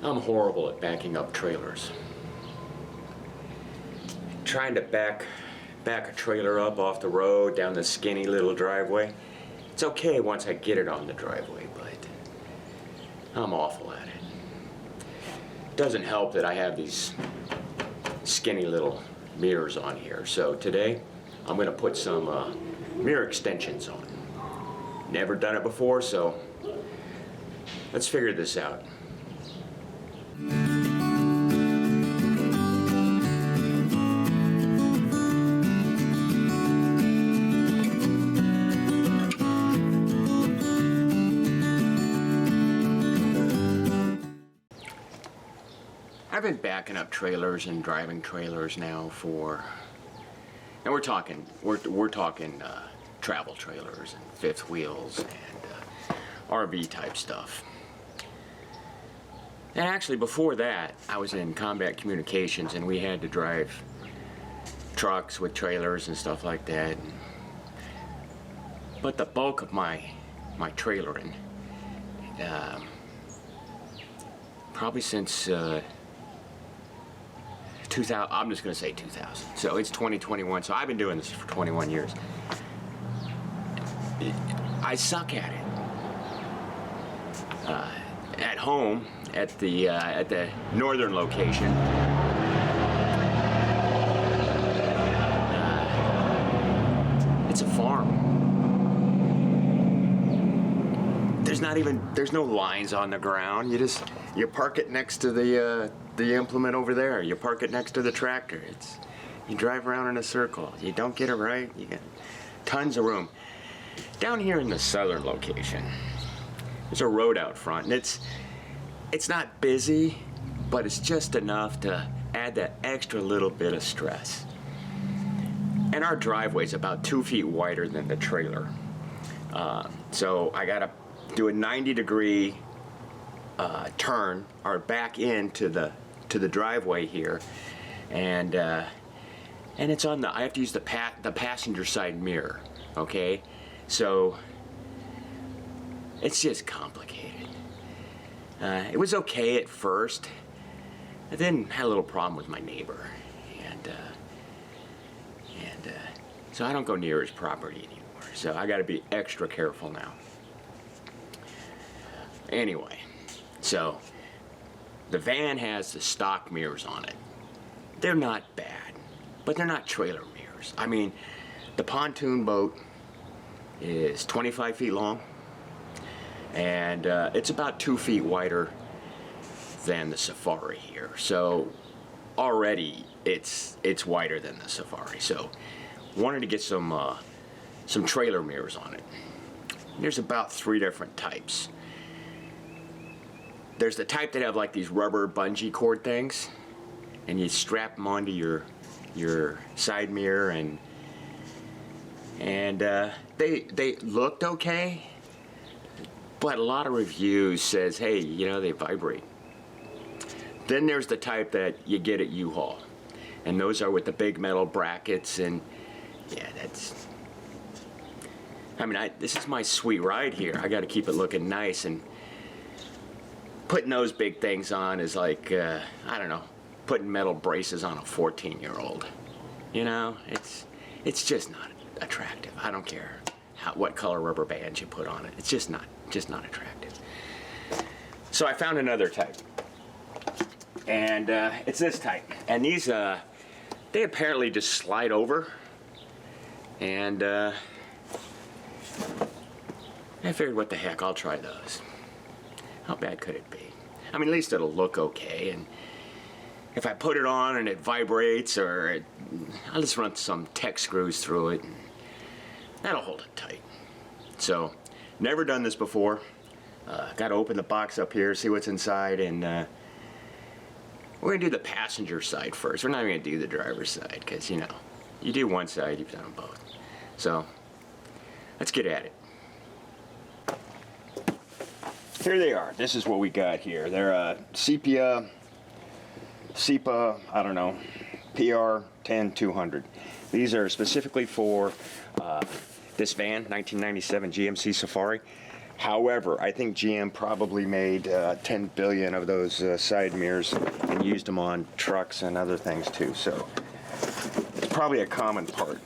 I'm horrible at backing up trailers. Trying to back a trailer up off the road down the skinny little driveway. It's okay once I get it on the driveway, but I'm awful at it. Doesn't help that I have these skinny little mirrors on here. So today I'm going to put some mirror extensions on. Never done it before, so let's figure this out. I've been backing up trailers and driving trailers now for, and we're talking travel trailers and fifth wheels and RV type stuff. And actually before that, I was in combat communications and we had to drive trucks with trailers and stuff like that. But the bulk of my trailering, probably since 2000, I'm just going to say 2000. So it's 2021, so I've been doing this for 21 years. I suck at it. At home, at the northern location, it's a farm. There's no lines on the ground. You park it next to the implement over there. You park it next to the tractor. You drive around in a circle. You don't get it right, you get tons of room. Down here in the southern location, there's a road out front, and it's not busy, but it's just enough to add that extra little bit of stress. And our driveway's about 2 feet wider than the trailer, so I gotta do a 90-degree turn or back into the driveway here, and it's on the. I have to use the passenger side mirror. Okay, so it's just complicated. It was okay at first. I then had a little problem with my neighbor, and so I don't go near his property anymore. So I got to be extra careful now. Anyway, so the van has the stock mirrors on it. They're not bad, but they're not trailer mirrors. I mean, the pontoon boat is 25 feet long, and it's about 2 feet wider than the Safari here. So already it's wider than the Safari. So wanted to get some trailer mirrors on it. There's about 3 different types. There's the type that have like these rubber bungee cord things, and you strap them onto your side mirror, and they looked okay, but a lot of reviews says, hey, you know, they vibrate. Then there's the type that you get at U-Haul, and those are with the big metal brackets, and yeah, this is my sweet ride here. I got to keep it looking nice, and putting those big things on is like, I don't know, putting metal braces on a 14-year-old. You know, it's just not attractive. I don't care what color rubber bands you put on it. It's just not attractive. So I found another type, and it's this type. And these, they apparently just slide over, and I figured, what the heck, I'll try those. How bad could it be? I mean, at least it'll look okay, and if I put it on and it vibrates, or I'll just run some tech screws through it, and that'll hold it tight. So, never done this before. Got to open the box up here, see what's inside, and we're going to do the passenger side first. We're not even going to do the driver's side, because, you know, you do one side, you've done them both. So, let's get at it. Here they are. This is what we got here. They're SEPA, I don't know, PR10200. These are specifically for this van, 1997 GMC Safari. However, I think GM probably made 10 billion of those side mirrors and used them on trucks and other things too. So it's probably a common part.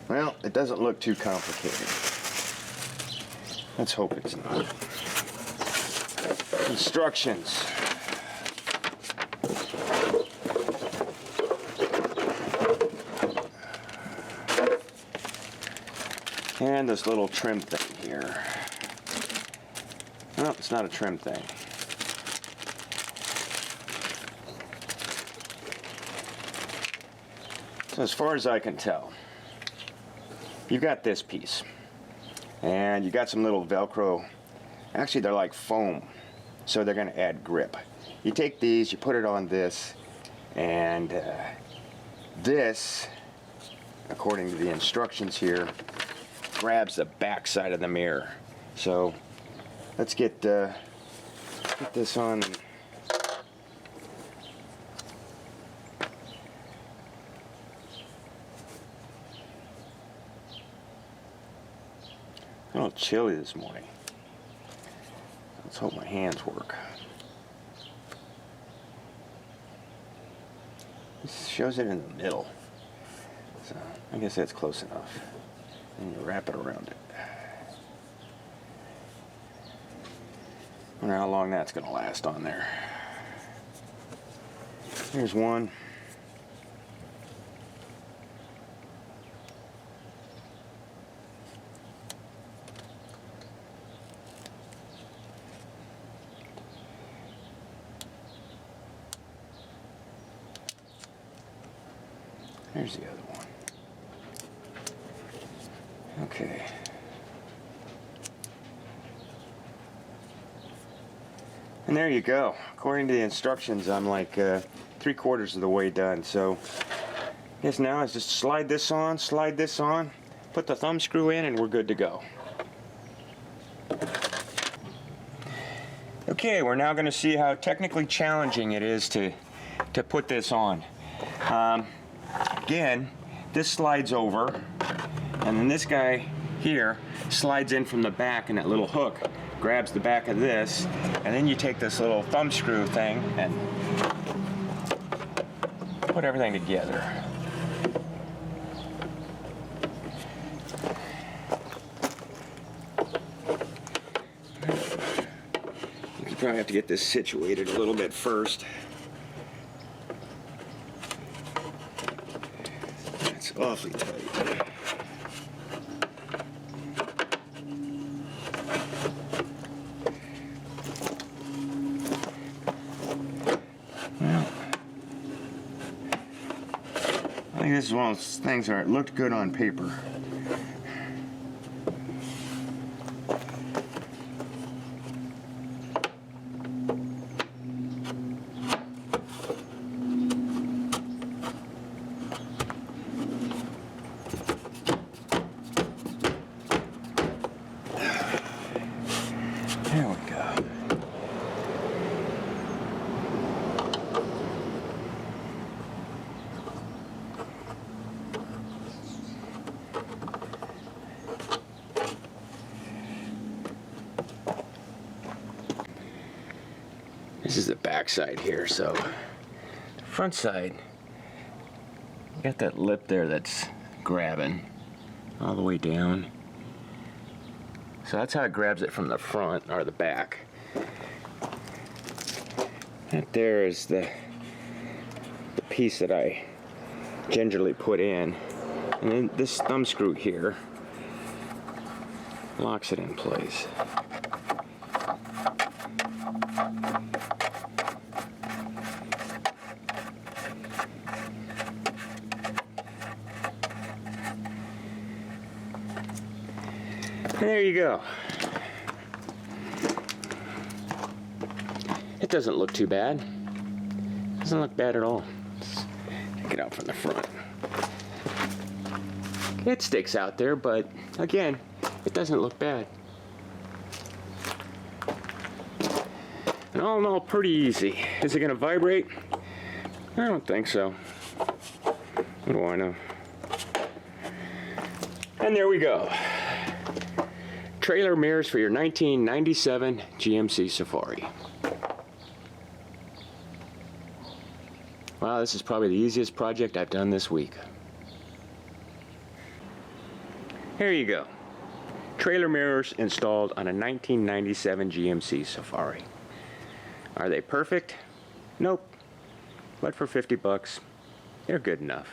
Well, it doesn't look too complicated. Let's hope it's not. Instructions. And this little trim thing here. No, it's not a trim thing. So as far as I can tell, you've got this piece. And you got some little Velcro. Actually, they're like foam. So they're going to add grip. You take these, you put it on this, and this, according to the instructions here, grabs the back side of the mirror. So let's get this on. A little chilly this morning. Let's hope my hands work. This shows it in the middle. So I guess that's close enough. And you wrap it around it. I wonder how long that's going to last on there. Here's one. Here's the other one. Okay. And there you go. According to the instructions, I'm like 3/4 of the way done. So I guess now is just slide this on, put the thumb screw in, and we're good to go. Okay, we're now going to see how technically challenging it is to put this on. Again, this slides over, and then this guy here slides in from the back, and that little hook grabs the back of this, and then you take this little thumb screw thing and put everything together. You probably have to get this situated a little bit first. It's awfully tight. Well, I think this is one of those things where it looked good on paper. There we go. This is the back side here, so the front side, you got that lip there that's grabbing all the way down. So that's how it grabs it from the front or the back. That there is the piece that I gingerly put in. And then this thumb screw here locks it in place. And there you go. It doesn't look too bad. Doesn't look bad at all. Let's take it out from the front. It sticks out there, but again, it doesn't look bad. And all in all, pretty easy. Is it gonna vibrate? I don't think so. What do I know? And there we go. Trailer mirrors for your 1997 GMC Safari. Wow, this is probably the easiest project I've done this week. Here you go. Trailer mirrors installed on a 1997 GMC Safari. Are they perfect? Nope. But for 50 bucks, they're good enough.